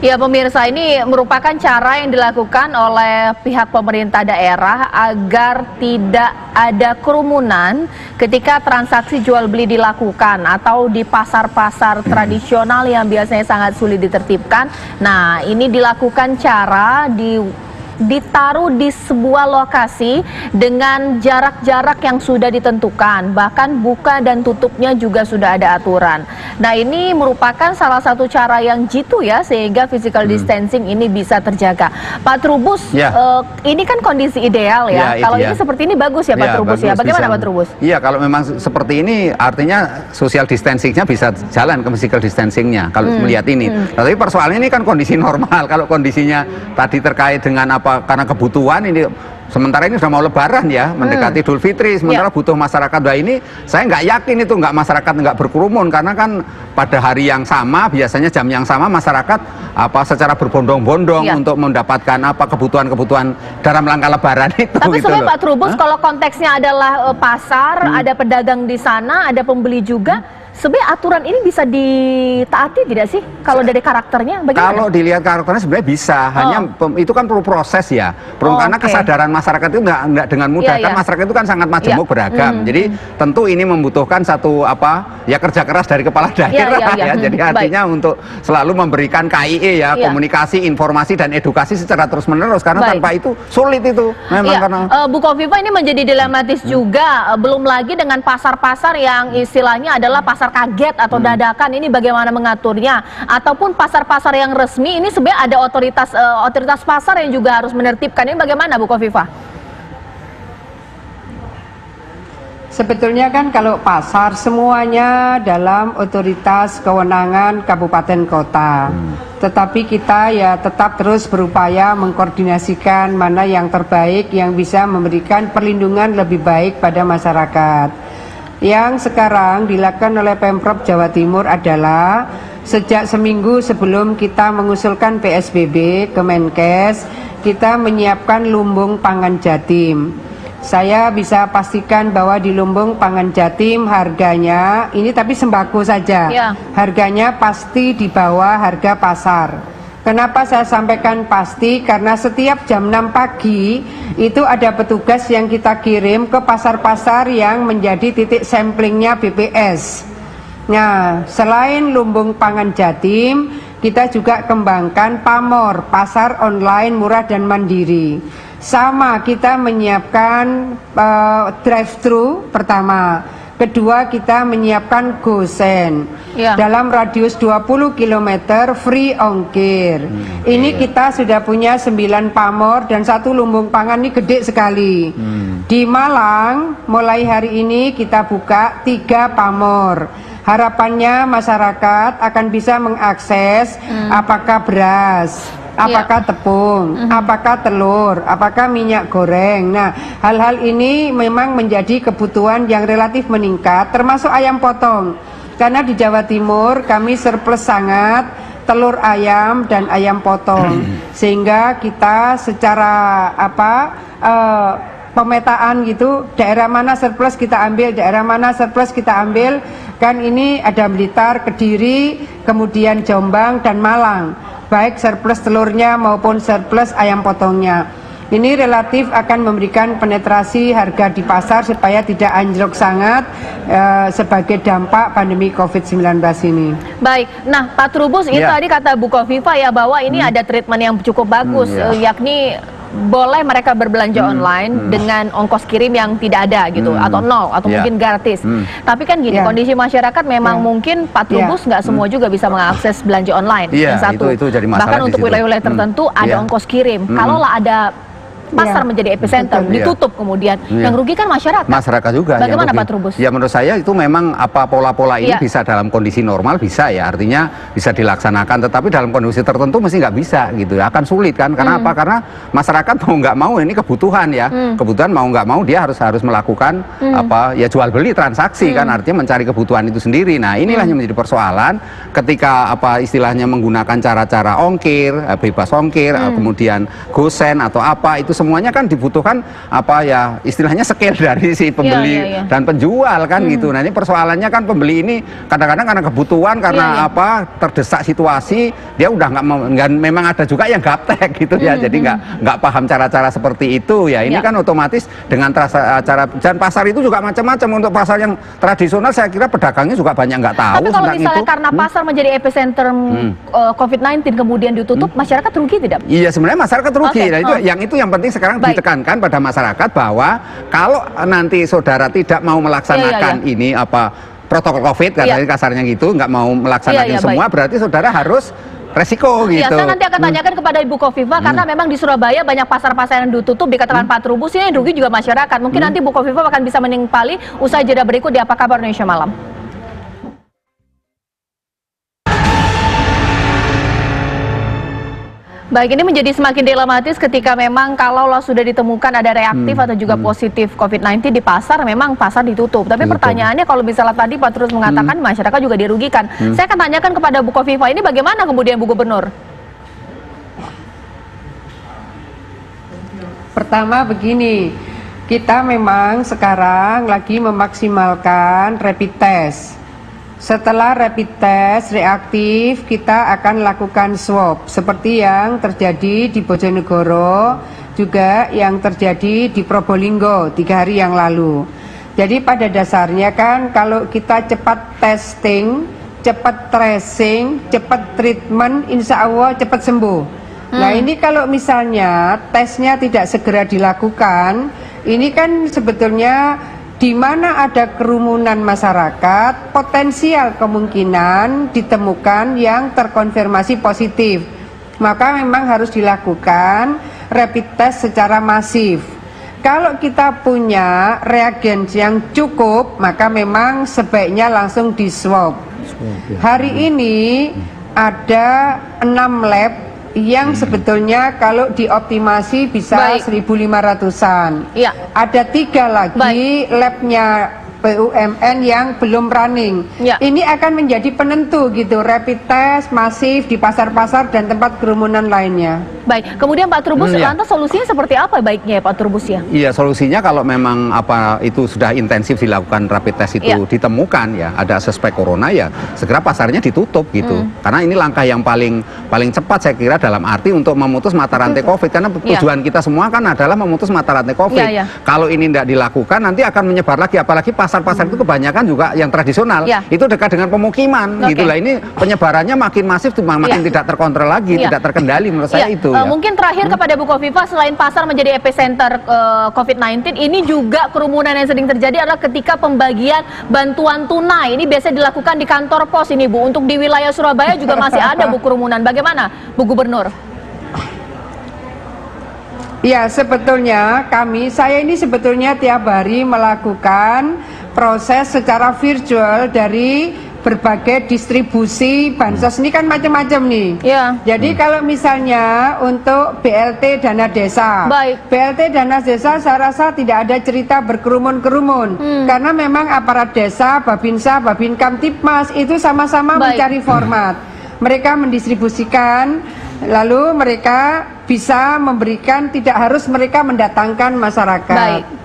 Ya pemirsa, ini merupakan cara yang dilakukan oleh pihak pemerintah daerah agar tidak ada kerumunan ketika transaksi jual beli dilakukan atau di pasar-pasar tradisional yang biasanya sangat sulit ditertibkan. Nah, ini dilakukan cara ditaruh di sebuah lokasi dengan jarak-jarak yang sudah ditentukan, bahkan buka dan tutupnya juga sudah ada aturan. Nah, ini merupakan salah satu cara yang jitu ya, sehingga physical distancing ini bisa terjaga. Pak Trubus, ini kan kondisi ideal ya. Kalau ini seperti ini bagus ya Pak Trubus ya. Bagaimana Pak Trubus? Iya, kalau memang seperti ini artinya social distancingnya bisa jalan ke physical distancingnya kalau melihat ini. Tapi persoalannya ini kan kondisi normal. Kalau kondisinya tadi terkait dengan apa, karena kebutuhan ini, sementara ini sudah mau lebaran ya, mendekati Idul Fitri, sementara butuh masyarakat. Nah ini saya nggak yakin itu masyarakat nggak berkerumun, karena kan pada hari yang sama, biasanya jam yang sama masyarakat secara berbondong-bondong untuk mendapatkan kebutuhan-kebutuhan dalam rangka lebaran itu. Tapi gitu sebenarnya Pak Trubus, kalau konteksnya adalah pasar, ada pedagang di sana, ada pembeli juga. Sebenarnya aturan ini bisa ditaati tidak sih kalau dari karakternya? Bagaimana? Kalau dilihat karakternya sebenarnya bisa, hanya itu kan perlu proses ya. Karena kesadaran masyarakat itu nggak dengan mudah kan, masyarakat itu kan sangat majemuk beragam. Jadi tentu ini membutuhkan satu kerja keras dari kepala daerah ya. Jadi artinya untuk selalu memberikan KIE ya, komunikasi, informasi dan edukasi secara terus-menerus, karena tanpa itu sulit itu memang. Karena Bu Kofifa, ini menjadi dilematis juga, belum lagi dengan pasar-pasar yang istilahnya adalah pasar kaget atau dadakan. Ini bagaimana mengaturnya? Ataupun pasar-pasar yang resmi ini sebenarnya ada otoritas pasar yang juga harus menertibkan. Ini bagaimana Bu Kofifa? Sebetulnya kan kalau pasar semuanya dalam otoritas kewenangan kabupaten kota. Tetapi kita ya tetap terus berupaya mengkoordinasikan mana yang terbaik yang bisa memberikan perlindungan lebih baik pada masyarakat. Yang sekarang dilakukan oleh Pemprov Jawa Timur adalah sejak seminggu sebelum kita mengusulkan PSBB ke Menkes, kita menyiapkan lumbung pangan Jatim. Saya bisa pastikan bahwa di lumbung pangan Jatim harganya, ini tapi sembako saja, harganya pasti di bawah harga pasar. Kenapa saya sampaikan pasti? Karena setiap jam 6 pagi itu ada petugas yang kita kirim ke pasar-pasar yang menjadi titik samplingnya BPS. Nah, selain lumbung pangan Jatim, kita juga kembangkan Pamor, pasar online murah dan mandiri. Sama, kita menyiapkan drive-thru pertama. Kedua, kita menyiapkan GoSend dalam radius 20 km free ongkir. Ini kita sudah punya 9 pamor dan 1 lumbung pangan, ini gede sekali. Di Malang mulai hari ini kita buka 3 pamor. Harapannya masyarakat akan bisa mengakses apakah beras, apakah tepung, apakah telur, apakah minyak goreng. Nah, hal-hal ini memang menjadi kebutuhan yang relatif meningkat, termasuk ayam potong. Karena di Jawa Timur kami surplus sangat telur ayam dan ayam potong. Sehingga kita secara pemetaan gitu, daerah mana surplus kita ambil, daerah mana surplus kita ambil. Kan ini ada Blitar, Kediri, kemudian Jombang dan Malang, baik surplus telurnya maupun surplus ayam potongnya. Ini relatif akan memberikan penetrasi harga di pasar supaya tidak anjlok sangat sebagai dampak pandemi COVID-19 ini. Baik, nah Pak Trubus, itu tadi kata Bu Kofifa ya, bahwa ini ada treatment yang cukup bagus, yakni boleh mereka berbelanja online dengan ongkos kirim yang tidak ada gitu, atau nol, atau mungkin gratis. Tapi kan gini, kondisi masyarakat memang mungkin Pak Trubus nggak semua juga bisa mengakses belanja online. Yang satu, itu jadi masalah. Bahkan untuk wilayah-wilayah tertentu ada ongkos kirim. Kalaulah ada pasar menjadi epicenter, ditutup kemudian, yang rugi kan masyarakat. Masyarakat juga. Bagaimana Pak Trubus? Ya menurut saya itu memang pola-pola ini bisa dalam kondisi normal bisa ya, artinya bisa dilaksanakan, tetapi dalam kondisi tertentu mesti nggak bisa gitu, akan sulit kan, karena apa? Karena masyarakat mau nggak mau ini kebutuhan ya, kebutuhan mau nggak mau dia harus melakukan jual beli transaksi kan, artinya mencari kebutuhan itu sendiri. Nah inilah yang menjadi persoalan ketika istilahnya menggunakan cara-cara ongkir, bebas ongkir, kemudian GoSend atau itu semuanya kan dibutuhkan apa ya istilahnya skill dari si pembeli dan penjual kan gitu. Nah ini persoalannya kan pembeli ini kadang-kadang karena kebutuhan, karena apa terdesak situasi, dia udah memang ada juga yang gaptek gitu ya, jadi nggak paham cara-cara seperti itu ya. Ini kan otomatis dengan cara, dan pasar itu juga macam-macam. Untuk pasar yang tradisional saya kira pedagangnya juga banyak nggak tahu. Tapi kalau misalnya karena pasar menjadi epicenter COVID-19 kemudian ditutup, masyarakat rugi tidak? Iya sebenarnya masyarakat rugi. Nah, itu yang penting sekarang ditekankan pada masyarakat bahwa kalau nanti saudara tidak mau melaksanakan ini apa protokol COVID katanya kasarnya gitu, nggak mau melaksanakan semua, berarti saudara harus resiko gitu. Iya, saya nanti akan tanyakan kepada Ibu Kofifa karena memang di Surabaya banyak pasar-pasar yang ditutup, dikatakan Pak Trubus, ini rugi juga masyarakat. Mungkin nanti Ibu Kofifa akan bisa menimpali usai jeda berikut di Apa Kabar Indonesia Malam. Baik, ini menjadi semakin dilematis ketika memang kalau sudah ditemukan ada reaktif atau juga positif COVID-19 di pasar, memang pasar ditutup. Tapi pertanyaannya kalau misalnya tadi Pak Trubus mengatakan masyarakat juga dirugikan. Saya akan tanyakan kepada Bu Kofifa, ini bagaimana kemudian Bu Gubernur? Pertama begini, kita memang sekarang lagi memaksimalkan rapid test. Setelah rapid test reaktif, kita akan lakukan swab seperti yang terjadi di Bojonegoro, juga yang terjadi di Probolinggo 3 hari yang lalu. Jadi pada dasarnya kan kalau kita cepat testing, cepat tracing, cepat treatment, insya Allah cepat sembuh. Nah ini kalau misalnya tesnya tidak segera dilakukan, ini kan sebetulnya di mana ada kerumunan masyarakat, potensial kemungkinan ditemukan yang terkonfirmasi positif. Maka memang harus dilakukan rapid test secara masif. Kalau kita punya reagen yang cukup, maka memang sebaiknya langsung di swab. Hari ini ada 6 lab yang sebetulnya kalau dioptimasi bisa 1.500-an. Ada 3 lagi labnya BUMN yang belum running. Ini akan menjadi penentu gitu, rapid test masif di pasar-pasar dan tempat kerumunan lainnya. Baik, kemudian Pak Trubus, lantas solusinya seperti apa baiknya ya Pak Trubus ya? Iya, solusinya kalau memang apa itu sudah intensif dilakukan rapid test itu ditemukan ya ada suspek corona, ya segera pasarnya ditutup gitu. Karena ini langkah yang paling cepat saya kira dalam arti untuk memutus mata rantai COVID, karena tujuan kita semua kan adalah memutus mata rantai COVID. Kalau ini tidak dilakukan nanti akan menyebar lagi, apalagi pasar-pasar itu kebanyakan juga yang tradisional, itu dekat dengan pemukiman gitulah. Ini penyebarannya makin masif, makin tidak terkontrol lagi, tidak terkendali menurut saya itu. Mungkin terakhir kepada Bu Kofifa, selain pasar menjadi epicenter COVID-19, ini juga kerumunan yang sering terjadi adalah ketika pembagian bantuan tunai. Ini biasa dilakukan di kantor pos ini Bu. Untuk di wilayah Surabaya juga masih ada Bu kerumunan. Bagaimana Bu Gubernur? Ya, sebetulnya saya ini sebetulnya tiap hari melakukan proses secara virtual dari berbagai distribusi bansos. Ini kan macam-macam nih. Jadi kalau misalnya untuk BLT dana desa, BLT dana desa saya rasa tidak ada cerita berkerumun-kerumun, karena memang aparat desa, Babinsa, Babin Kamtipmas itu sama-sama mencari format. Mereka mendistribusikan, lalu mereka bisa memberikan, tidak harus mereka mendatangkan masyarakat.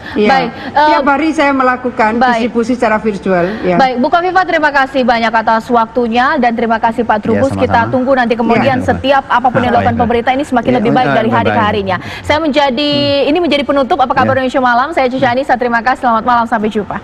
Tiap hari saya melakukan distribusi secara virtual. Baik, Bu Kofifa, terima kasih banyak atas waktunya dan terima kasih Pak Trubus. Kita tunggu nanti kemudian setiap apapun yang dilakukan pemerintah ini semakin lebih baik dari hari ke harinya. Ini menjadi penutup Apa Kabar Indonesia Malam. Saya Cici Anissa, terima kasih. Selamat malam, sampai jumpa.